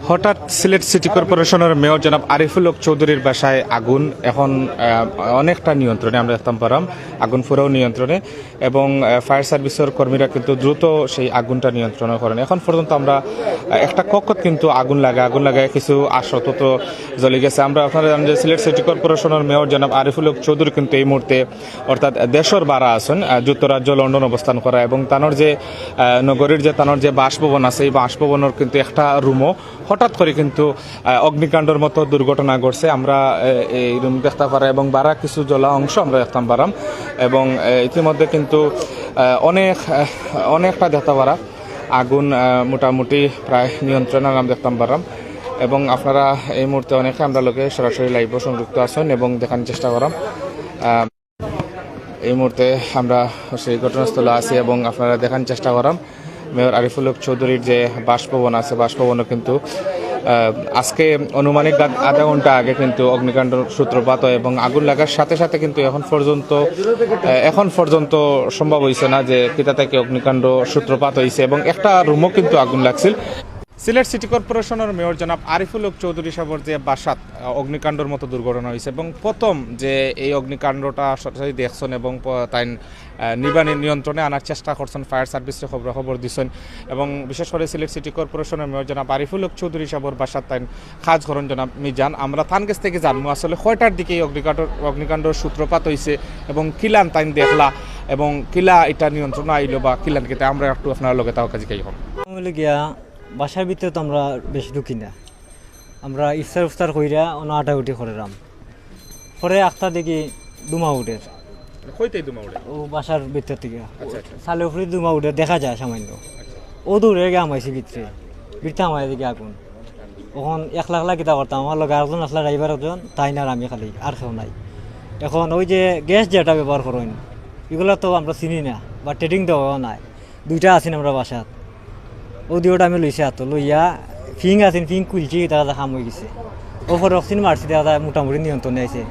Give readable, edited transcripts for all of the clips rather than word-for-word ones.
হঠাৎ সিলেট সিটি কর্পোরেশনের মেয়র জনাব আরিফুল হক চৌধুরীর বাসায় আগুন এখন অনেকটা নিয়ন্ত্রণে আমরা দেখতাম পারাম আগুন পুরো নিয়ন্ত্রণে এবং ফায়ার সার্ভিসের কর্মীরা কিন্তু দ্রুত সেই আগুনটা নিয়ন্ত্রণ করেন। এখন পর্যন্ত আমরা একটা কক্ষত কিন্তু আগুন লাগায় কিছু আসত তো জ্বলে গেছে। আমরা আপনারা জানেন যে সিলেট সিটি কর্পোরেশনের মেয়র জনাব আরিফুল হক চৌধুরী কিন্তু এই মুহূর্তে অর্থাৎ দেশের বারা আছেন যুক্তরাজ্য লন্ডন অবস্থান করা এবং তানোর যে নগরীর যে তানোর যে বাসভবন আছে এই বাসভবনের কিন্তু একটা রুমও হঠাৎ করে কিন্তু অগ্নিকাণ্ডের মতো দুর্ঘটনা ঘটছে। আমরা এই রুম দেখতে পারা এবং বারা কিছু জ্বলা অংশ আমরা দেখতাম পারাম এবং ইতিমধ্যে কিন্তু অনেকটা দেখতে পারা আগুন মোটামুটি প্রায় নিয়ন্ত্রণে আমরা দেখতাম পারাম এবং আপনারা এই মুহূর্তে অনেকে আমরা লোকে সরাসরি লাইভ সংযুক্ত আছেন এবং দেখানোর চেষ্টা করাম। এই মুহূর্তে আমরা সেই ঘটনাস্থলে আছি এবং আপনারা দেখানোর চেষ্টা করাম মেয়র আরিফুল হক চৌধুরীর যে বাসভবন আছে বাসভবনও কিন্তু আজকে আনুমানিক আধা ঘন্টা আগে কিন্তু অগ্নিকাণ্ড সূত্রপাত হয় এবং আগুন লাগার সাথে সাথে কিন্তু এখন পর্যন্ত সম্ভব হয়েছে না যে কোথা থেকে অগ্নিকাণ্ড সূত্রপাত হয়েছে এবং একটা রুমও কিন্তু আগুন লাগছিল। সিলেট সিটি কর্পোরেশনের মেয়র জনাব আরিফুল হক চৌধুরী সাহেবের যে বাসাত অগ্নিকাণ্ডের মতো দুর্ঘটনা হয়েছে এবং প্রথম যে এই অগ্নিকাণ্ডটা সরাসরি দেখছেন এবং তাই নিয়ন্ত্রণে আনার চেষ্টা করছেন ফায়ার সার্ভিসে খবর দিচ্ছেন এবং বিশেষ করে সিলেট সিটি কর্পোরেশনের মেয়র জনাব আরিফুল হক চৌধুরী সাহেবের বাসাত তাই খাজ করেন জনাব মিজান। আমরা তান কাছ থেকে জানবো আসলে কয়টার দিকে এই অগ্নিকাণ্ডের সূত্রপাত হয়েছে এবং কিলান তাই দেখলা এবং কিলা এটা নিয়ন্ত্রণ আইলো বা কিলান কেটে আমরা একটু আপনার লগে তাও কাজে হন বাসার ভিতরে তো আমরা বেশি ঢুকি না, আমরা ইফতার কইরা আটা উঠি করেরাম পরে আখটা দেখি দুমা উঠে ও বাসার ভিতর থেকে সালে উপরে দুমা উঠে দেখা যায় সামান্য ও দূরে গে আমাইছি ভিতরে আমার দিকে আগুন ওখান একলা কিতা করতাম আমার লগে আরেকজন আসলা ড্রাইভার একজন তাই না আমি খালি আর কেউ নাই। এখন ওই যে গ্যাস যেটা ব্যবহার করেন এগুলো তো আমরা চিনি না বা ট্রেডিং দেওয়া নাই, দুইটা আছেন আমরা বাসাত ও দিওটা আমি লইছি হাত লইয়া ফিং আছেন ফিং কুলছি তারা খাম হয়ে গেছে ও পরে অক্সিজেন মারছি তারা মোটামুটি নিয়ন্ত্রণে আছে।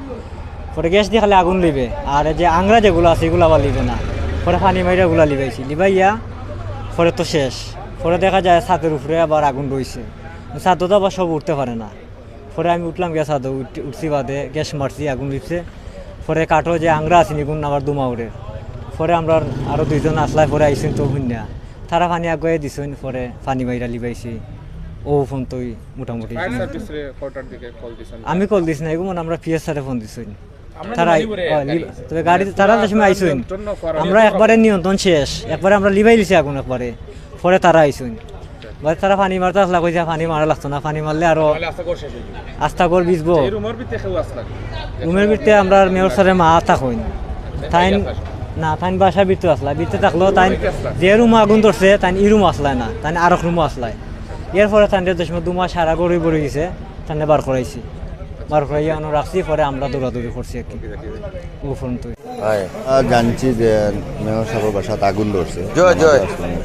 পরে গ্যাস দিয়ে খালি আগুন লিবে আর যে আংরা যেগুলো আছে এগুলো আবার লিবে না, পরে পানি মাইরা ওগুলো লিবাইছি লিবাইয়া পরে তো শেষ। পরে দেখা যায় ছাদের উপরে আবার আগুন রয়েছে, ছাদও তো আবার সব উঠতে পারে না। পরে আমি উঠলাম গ্যাস ছাদও উঠছি বাদে গ্যাস মারছি আগুন লিপছে। পরে কাঠো যে আংরা আছে নিগুন আবার দুমা উঠে পরে আমরা আরও দুইজন আসলাই পরে আইসেন তো শুনিয়া তারা পানি আগুয়ে দিছেন পরে পানি মাইরা লিবাইছি ও ফোন তো মোটামুটি আমি কল দিছি না এগুলো আমরা পিএস স্যারে ফোন দিছি তারা তবে গাড়ি তারা সময় আইসেন আমরা একবারে নিয়ন্ত্রণ শেষ একবারে আমরা লিবাই লিছি আগুন একবারে পরে তারা আইসেন তারা পানি মারতে আসলা কইছে পানি মারা লাগতো না, পানি মারলে আরো আস্তা গড় বিজবো। রুমের ভিতরে আমরা মেয়র স্যারের মা থাকুন তাই না তাই বাসার ভিতরে আসলা ভিতরে থাকলেও তাই যে রুম আগুন ধরছে তাই ই রুম আসলায় না তাই আর এক রুমও আসলায়। এরপরে তাই দশমিক 2 মাস সারা গড়ে বড়ে গেছে তাই বার করাইছি বার করাইয়া রাখছি পরে আমরা দৌড়াদৌড়ি করছি আর কি ও ফোন তো জানছি যে মেয়র সাহেবের বাসাত আগুন ধরছে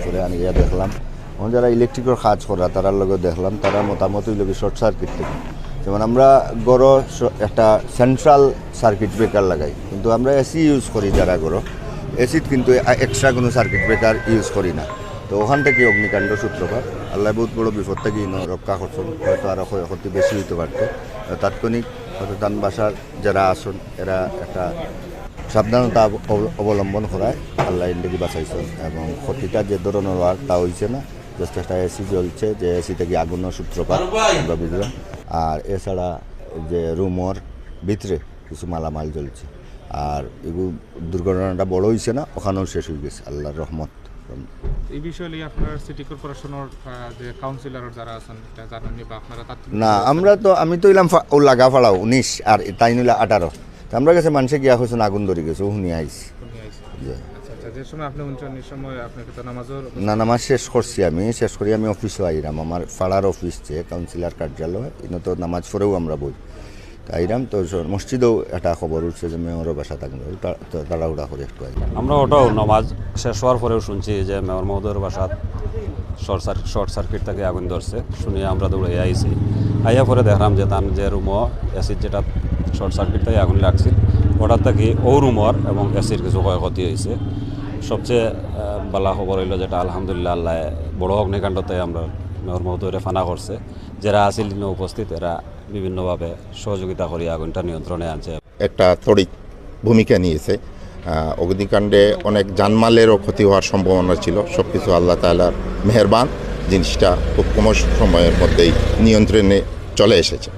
পরে আমি দেখলাম যারা ইলেকট্রিকের কাজ করা তারার লগে দেখলাম তারা মোটামুটি লোক শর্ট সার্কিট থেকে যেমন আমরা গড় একটা সেন্ট্রাল সার্কিট ব্রেকার লাগাই কিন্তু আমরা এসি ইউজ করি যারা গড় এসিত কিন্তু এক্সট্রা কোনো সার্কিট ব্রেকার ইউজ করি না। তো ওখান থেকে অগ্নিকাণ্ড সূত্রপাত আল্লাহ বহুত বড় বিপদ থেকে রক্ষা করছেন, হয়তো আরও ক্ষতি বেশি হইতে পারত। তাৎক্ষণিক হয়তো তান বাসার যারা আসুন এরা একটা সাবধানতা অবলম্বন করায় আল্লাহ ইন্ডিকে বাঁচাইছেন এবং ক্ষতিটা যে ধরনের হওয়ার তা হয়েছে না, জাস্ট একটা এসি জ্বলছে যে এসি থেকে আগুনের সূত্রপাত আমরা বুঝলাম। আর এছাড়া যে রুমর ভিতরে কিছু মালামাল জ্বলছে আর এগুলো দুর্ঘটনাটা বড় হয়েছে না, ওখানেও শেষ হয়ে গেছে আল্লাহর রহমত। এই বিষয়ে আপনার সিটি কর্পোরেশনের যে কাউন্সিলর যারা আছেন জানেননি বা আপনারা না আমি তো এলাম ও লাগা ফাড়াও 19 আর তাই নিলে 18 আমরা কাছে মানুষে গিয়া হয়েছেন আগুন ধরে গেছে শুনি আইছি না নামাজ শেষ করছি আমি শেষ করি আমি অফিসে আইরাম আমার ফাড়ার অফিস যে কাউন্সিলর কার্যালয় ইনো তো নামাজ পড়েও আমরা বই আইরাম তো মসজিদেও একটা খবর উঠছে যে মেয়রের বাসা থাকবে তাড়াহুড়া করে একটু আমরা ওটাও নামাজ শেষ হওয়ার পরেও শুনছি যে মেয়র মহোদয়ের বাসাত শর্ট সার্কিট থেকে আগুন ধরছে শুনিয়ে আমরা দৌড়ে আইছি আইয়া পরে দেখলাম যে তার যে রুমও এসির যেটা শর্ট সার্কিট থেকে আগুন লাগছিল ওটার থেকে ও রুমর এবং এসির কিছু ক্ষয়ক্ষতি হয়েছে। সবচেয়ে ভালো খবর হইল যেটা আলহামদুলিল্লাহ আল্লাহ বড় অগ্নিকাণ্ডতে আমরা মেয়র মহোদয়রে ফানা করছে, যারা আসিল উপস্থিত এরা বিভিন্নভাবে সহযোগিতা করে আগুনটা নিয়ন্ত্রণে আনছে। একটা তড়িৎ ভূমিকা নিয়েছে। অগ্নিকাণ্ডে অনেক জানমালেরও ক্ষতি হওয়ার সম্ভাবনা ছিল। সব কিছু আল্লাহ তাআলার মেহেরবান, জিনিসটা খুব কম সময়ের মধ্যেই নিয়ন্ত্রণে চলে এসেছে।